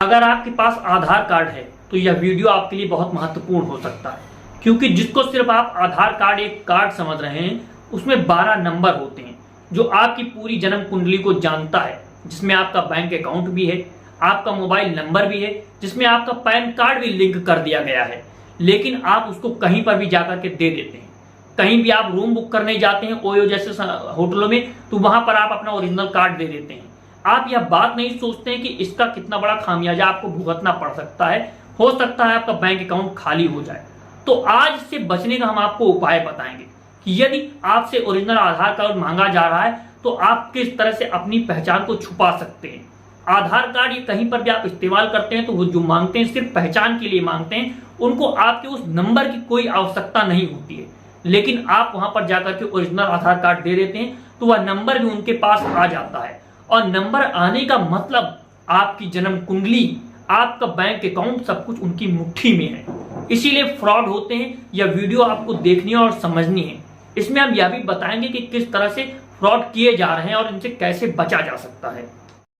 अगर आपके पास आधार कार्ड है तो यह वीडियो आपके लिए बहुत महत्वपूर्ण हो सकता है, क्योंकि जिसको सिर्फ आप आधार कार्ड एक कार्ड समझ रहे हैं, उसमें 12 नंबर होते हैं जो आपकी पूरी जन्म कुंडली को जानता है, जिसमें आपका बैंक अकाउंट भी है, आपका मोबाइल नंबर भी है, जिसमें आपका पैन कार्ड भी लिंक कर दिया गया है। लेकिन आप उसको कहीं पर भी जाकर के दे देते हैं। कहीं भी आप रूम बुक करने जाते हैं ओयो जैसे होटलों में, तो वहां पर आप अपना ओरिजिनल कार्ड दे देते हैं। आप यह बात नहीं सोचते हैं कि इसका कितना बड़ा खामियाजा आपको भुगतना पड़ सकता है। हो सकता है आपका बैंक अकाउंट खाली हो जाए। तो आज इससे बचने का हम आपको उपाय बताएंगे कि यदि आपसे ओरिजिनल आधार कार्ड मांगा जा रहा है तो आप किस तरह से अपनी पहचान को छुपा सकते हैं। आधार कार्ड ये कहीं पर भी आप इस्तेमाल करते हैं तो वो जो मांगते हैं सिर्फ पहचान के लिए मांगते हैं, उनको आपके उस नंबर की कोई आवश्यकता नहीं होती है। लेकिन आप वहां पर जाकर के ओरिजिनल आधार कार्ड दे देते हैं तो वह नंबर भी उनके पास आ जाता है। और नंबर आने का मतलब आपकी जन्म कुंडली, आपका बैंक अकाउंट, सब कुछ उनकी मुट्ठी में है। इसीलिए फ्रॉड होते हैं। यह वीडियो आपको देखनी है और समझनी है। इसमें हम यह भी बताएंगे कि किस तरह से फ्रॉड किए जा रहे हैं और इनसे कैसे बचा जा सकता है।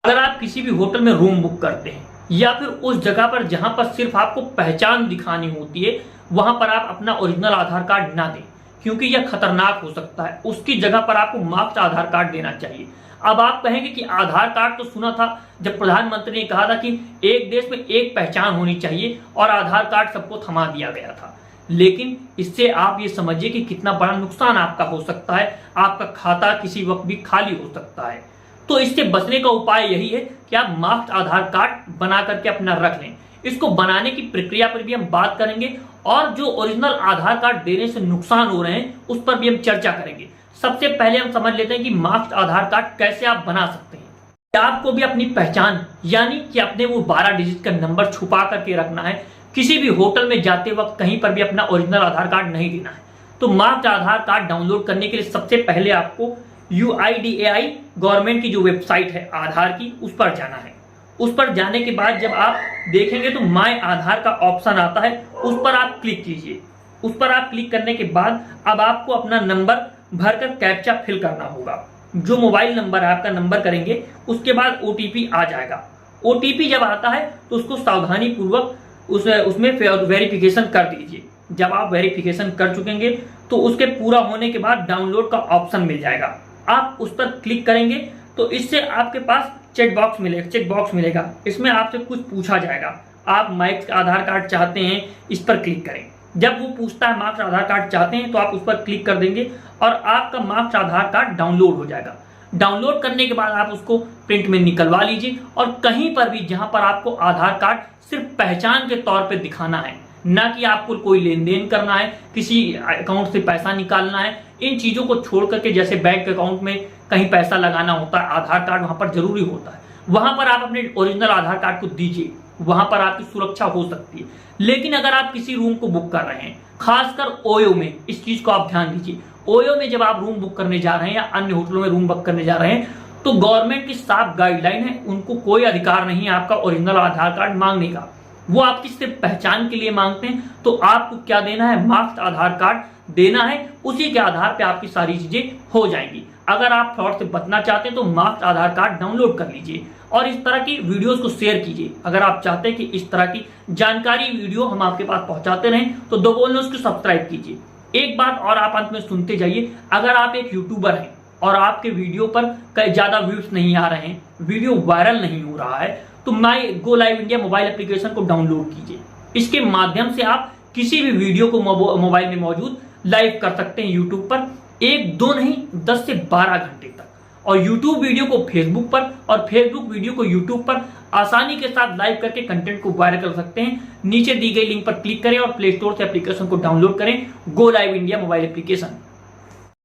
अगर आप किसी भी होटल में रूम बुक करते हैं या फिर उस जगह पर जहां पर सिर्फ आपको पहचान दिखानी होती है, वहां पर आप अपना ओरिजिनल आधार कार्ड ना दें, क्योंकि यह खतरनाक हो सकता है। उसकी जगह पर आपको मार्क्ड आधार कार्ड देना चाहिए। अब आप कहेंगे कि आधार कार्ड तो सुना था जब प्रधानमंत्री ने कहा था कि एक देश में एक पहचान होनी चाहिए और आधार कार्ड सबको थमा दिया गया था। लेकिन इससे आप ये समझिए कि कितना बड़ा नुकसान आपका हो सकता है। आपका खाता किसी वक्त भी खाली हो सकता है। तो इससे बचने का उपाय यही है कि आप मास्क आधार कार्ड बना करके अपना रख लें। इसको बनाने की प्रक्रिया पर भी हम बात करेंगे और जो ओरिजिनल आधार कार्ड देने से नुकसान हो रहे हैं उस पर भी हम चर्चा करेंगे। सबसे पहले हम समझ लेते हैं कि मास्क आधार कार्ड कैसे आप बना सकते हैं। आपको भी अपनी पहचान यानी कि अपने वो 12 डिजिट का नंबर छुपा करके रखना है। किसी भी होटल में जाते वक्त कहीं पर भी अपना ओरिजिनल आधार कार्ड नहीं देना है। तो मास्क आधार कार्ड डाउनलोड करने के लिए सबसे पहले आपको UIDAI गवर्नमेंट की जो वेबसाइट है आधार की, उस पर जाना है। उस पर जाने के बाद जब आप देखेंगे तो माय आधार का ऑप्शन आता है, उस पर आप क्लिक कीजिए। उस पर आप क्लिक करने के बाद अब आपको अपना नंबर भरकर कैप्चा फिल करना होगा। जो मोबाइल नंबर है आपका नंबर करेंगे, उसके बाद OTP आ जाएगा। OTP जब आता है तो उसको सावधानी पूर्वक उसमें वेरिफिकेशन कर दीजिए। जब आप वेरिफिकेशन कर चुकेंगे तो उसके पूरा होने के बाद डाउनलोड का ऑप्शन मिल जाएगा। आप उस पर क्लिक करेंगे तो इससे आपके पास चेक बॉक्स मिलेगा। इसमें आपसे कुछ पूछा जाएगा। आप माइक आधार कार्ड चाहते हैं, इस पर क्लिक करें। जब वो पूछता है मार्क्स आधार कार्ड चाहते हैं तो आप उस पर क्लिक कर देंगे और आपका मार्क्स आधार कार्ड डाउनलोड हो जाएगा। डाउनलोड करने के बाद आप उसको प्रिंट में निकलवा लीजिए और कहीं पर भी जहां पर आपको आधार कार्ड सिर्फ पहचान के तौर पे दिखाना है, ना कि आपको कोई लेन देन करना है, किसी अकाउंट से पैसा निकालना है, इन चीजों को छोड़ करके, जैसे बैंक अकाउंट में कहीं पैसा लगाना होता है, आधार कार्ड वहां पर जरूरी होता है, वहां पर आप अपने ओरिजिनल आधार कार्ड को दीजिए। वहां पर आपकी सुरक्षा हो सकती है। लेकिन अगर आप किसी रूम को बुक कर रहे हैं, खासकर ओयो में, इस चीज को आप ध्यान दीजिए। ओयो में जब आप रूम बुक करने जा रहे हैं या अन्य होटलों में रूम बुक करने जा रहे हैं तो गवर्नमेंट की साफ गाइडलाइन है, उनको कोई अधिकार नहीं है आपका ओरिजिनल आधार कार्ड मांगने का। वो आपकी सिर्फ पहचान के लिए मांगते हैं। तो आपको क्या देना है, मास्क आधार कार्ड देना है। उसी के आधार पे आपकी सारी चीजें हो जाएंगी। अगर आप फ्रॉड से बचना चाहते हैं तो मास्क आधार कार्ड डाउनलोड कर लीजिए और इस तरह की वीडियोस को शेयर कीजिए। अगर आप चाहते हैं कि इस तरह की जानकारी वीडियो हम आपके पास पहुंचाते रहें तो दो बोल न्यूज़ को सब्सक्राइब कीजिए। एक बात और आप अंत में सुनते जाइए, अगर आप एक यूट्यूबर हैं और आपके वीडियो पर कई ज्यादा व्यूज नहीं आ रहे हैं, वीडियो वायरल नहीं हो रहा है, तो my go live India mobile application को डाउनलोड कीजिए। इसके माध्यम से आप किसी भी वीडियो को मोबाइल में मौजूद लाइव कर सकते हैं यूट्यूब पर, 1-2 नहीं 10 से 12 घंटे तक। और यूट्यूब वीडियो को फेसबुक पर और फेसबुक वीडियो को यूट्यूब पर आसानी के साथ लाइव करके कंटेंट को वायरल कर सकते हैं। नीचे दी गई लिंक पर क्लिक करें और प्ले स्टोर से एप्लीकेशन को डाउनलोड करें, गो लाइव इंडिया मोबाइल एप्लीकेशन।